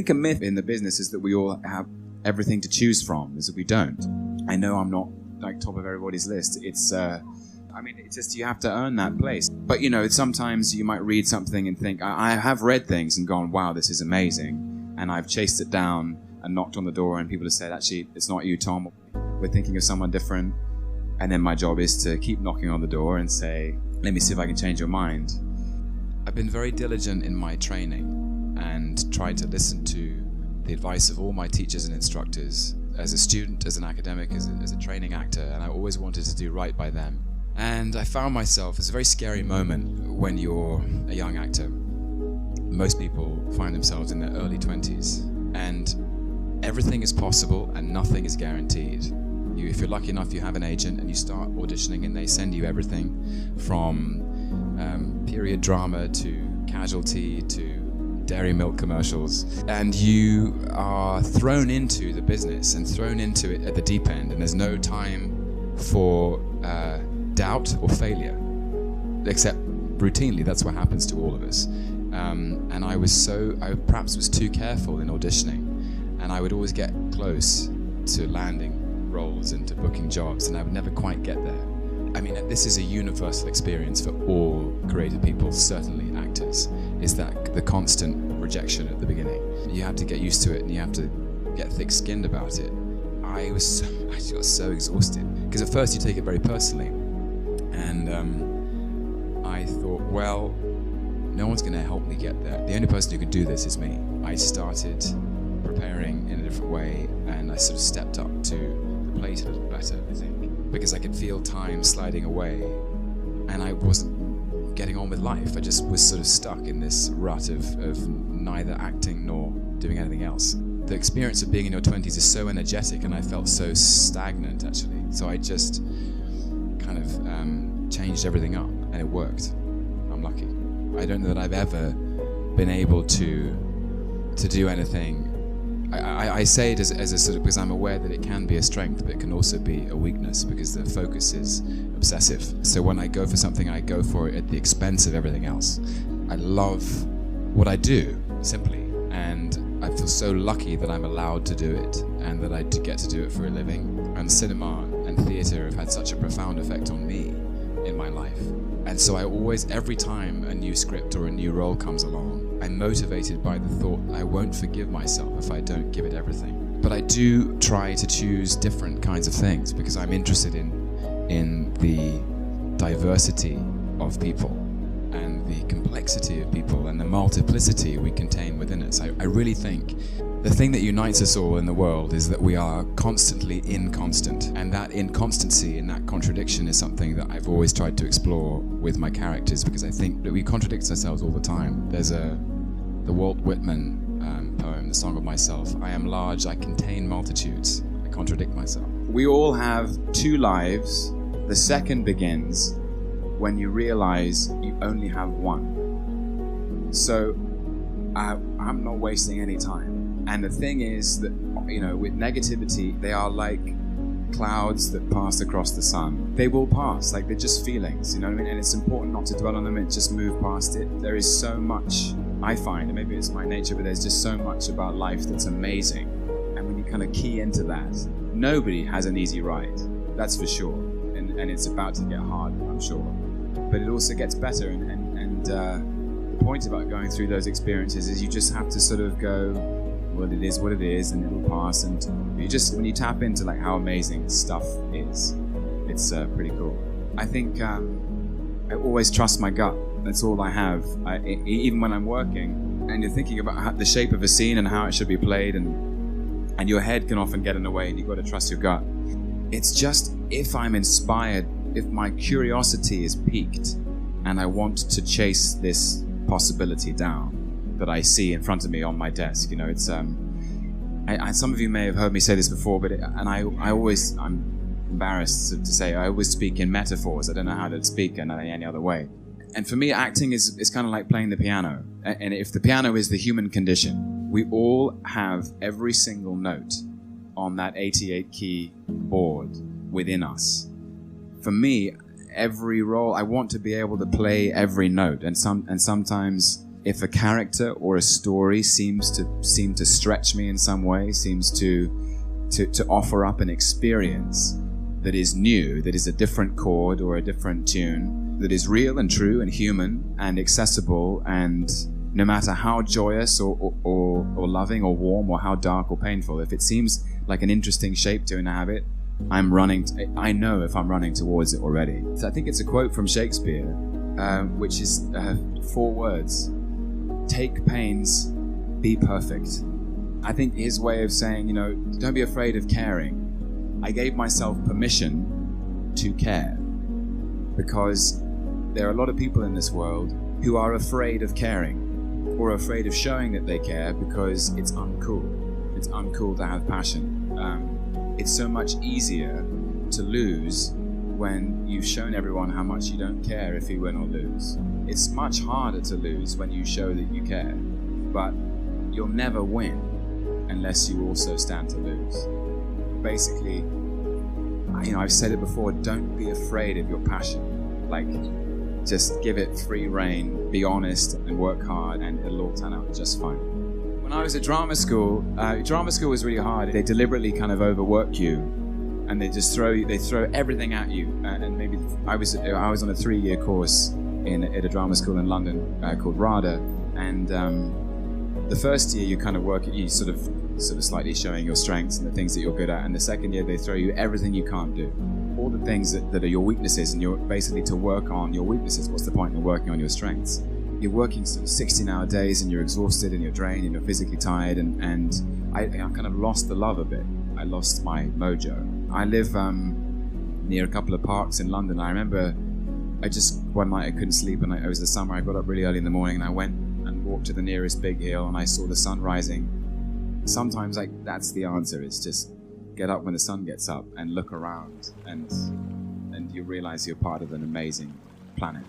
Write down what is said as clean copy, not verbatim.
think a myth in the business is that we all have everything to choose from, is that we don't. I know I'm not like top of everybody's list. It's just you have to earn that place. But sometimes you might read something and think, I have read things and gone, wow, this is amazing. And I've chased it down and knocked on the door and people have said, actually, it's not you, Tom. We're thinking of someone different. And then my job is to keep knocking on the door and say, let me see if I can change your mind. I've been very diligent in my training and tried to listen to the advice of all my teachers and instructors as a student, as an academic, as a training actor, and I always wanted to do right by them. And I found myself, it's a very scary moment when you're a young actor. Most people find themselves in their early 20s, and everything is possible and nothing is guaranteed. If you're lucky enough, you have an agent and you start auditioning and they send you everything from period drama to Casualty to dairy milk commercials, and you are thrown into the business and thrown into it at the deep end, and there's no time for doubt or failure, except routinely that's what happens to all of us. And I perhaps was too careful in auditioning, and I would always get close to landing roles and to booking jobs, and I would never quite get there. I mean, this is a universal experience for all creative people, certainly actors, is that the constant rejection at the beginning. You have to get used to it and you have to get thick-skinned about it. I just got so exhausted, because at first you take it very personally. And I thought, well, no one's going to help me get there. The only person who can do this is me. I started preparing in a different way, and I sort of stepped up to the plate a little better, I think, because I could feel time sliding away, and I wasn't getting on with life. I just was sort of stuck in this rut of neither acting nor doing anything else. The experience of being in your 20s is so energetic, and I felt so stagnant, actually. So I just kind of changed everything up, and it worked. I'm lucky. I don't know that I've ever been able to do anything. I say it as a sort of, because I'm aware that it can be a strength, but it can also be a weakness because the focus is obsessive. So when I go for something, I go for it at the expense of everything else. I love what I do, simply, and I feel so lucky that I'm allowed to do it and that I get to do it for a living. And cinema and theatre have had such a profound effect on me in my life. And so I always, every time a new script or a new role comes along, I'm motivated by the thought I won't forgive myself if I don't give it everything. But I do try to choose different kinds of things because I'm interested in the diversity of people and the complexity of people and the multiplicity we contain within us. I really think the thing that unites us all in the world is that we are constantly inconstant, and that inconstancy and that contradiction is something that I've always tried to explore with my characters, because I think that we contradict ourselves all the time. There's the Walt Whitman poem, The Song of Myself. I am large, I contain multitudes, I contradict myself. We all have two lives. The second begins when you realize you only have one. So I'm not wasting any time. And the thing is that, with negativity, they are like clouds that pass across the sun. They will pass, like they're just feelings, you know what I mean? And it's important not to dwell on them and just move past it. There is so much, I find, and maybe it's my nature, but there's just so much about life that's amazing. And when you kind of key into that, nobody has an easy ride, that's for sure. And it's about to get hard, I'm sure. But it also gets better, and the point about going through those experiences is you just have to sort of go, well, it is what it is, and it'll pass. And when you tap into like how amazing stuff is, it's pretty cool. I think I always trust my gut. That's all I have. Even when I'm working, and you're thinking about the shape of a scene and how it should be played, and your head can often get in the way, and you've got to trust your gut. It's just, if I'm inspired, if my curiosity is piqued, and I want to chase this possibility down that I see in front of me on my desk, it's some of you may have heard me say this before, but I'm embarrassed to say I always speak in metaphors. I don't know how to speak in any other way. And for me, acting is kind of like playing the piano. And if the piano is the human condition, we all have every single note on that 88 key board within us. For me, every role, I want to be able to play every note, and sometimes if a character or a story seems to stretch me in some way, seems to offer up an experience that is new, that is a different chord or a different tune, that is real and true and human and accessible, and no matter how joyous or loving or warm or how dark or painful, if it seems like an interesting shape to inhabit, I know if I'm running towards it already. So I think it's a quote from Shakespeare, which is 4 words: take pains, be perfect. I think his way of saying, don't be afraid of caring. I gave myself permission to care, because there are a lot of people in this world who are afraid of caring, or afraid of showing that they care because it's uncool. It's uncool to have passion. It's so much easier to lose when you've shown everyone how much you don't care if you win or lose. It's much harder to lose when you show that you care, but you'll never win unless you also stand to lose. Basically, I've said it before, don't be afraid of your passion. Just give it free rein, be honest, and work hard, and it'll all turn out just fine. When I was at drama school was really hard. They deliberately kind of overwork you, and they throw everything at you. And maybe I was on a 3-year course at a drama school in London called RADA, and the first year you kind of work at you sort of slightly showing your strengths and the things that you're good at, and the second year they throw you everything you can't do, all the things that are your weaknesses, and you're basically to work on your weaknesses. What's the point in working on your strengths? You're working sort of 16-hour days, and you're exhausted and you're drained and you're physically tired, and I kind of lost the love a bit. I lost my mojo. I live near a couple of parks in London. I remember one night I couldn't sleep, and it was the summer. I got up really early in the morning and I went and walked to the nearest big hill, and I saw the sun rising. Sometimes that's the answer. It's just get up when the sun gets up and look around, and you realize you're part of an amazing planet.